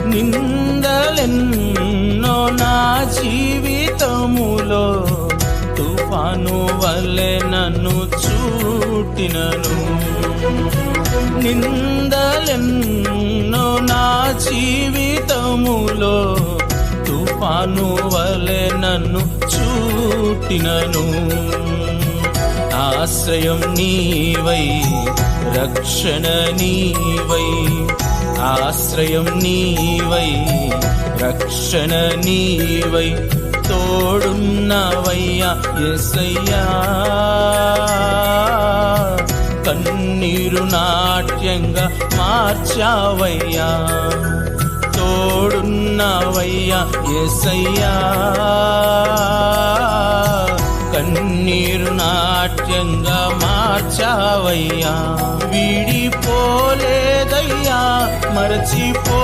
నిందలెన్నో నా జీవితములో తుఫాను వలె నన్ను చుట్టినను. నిందలెన్నో నా జీవితములో తుఫాను వలె నన్ను చుట్టినను. ఆశ్రయం నీవై రక్షణ నీవై, ఆశ్రయం నీవై రక్షణ నీవై, తోడున్నవయ్యా యేసయ్యా. కన్నీరు నాట్యంగా మార్చావయ్యా, తోడున్నవయ్యా యేసయ్యా. కన్నీరు నాట్యంగా మార్చావయ్యా. వీడిపోలేదయ్యా, మరచిపో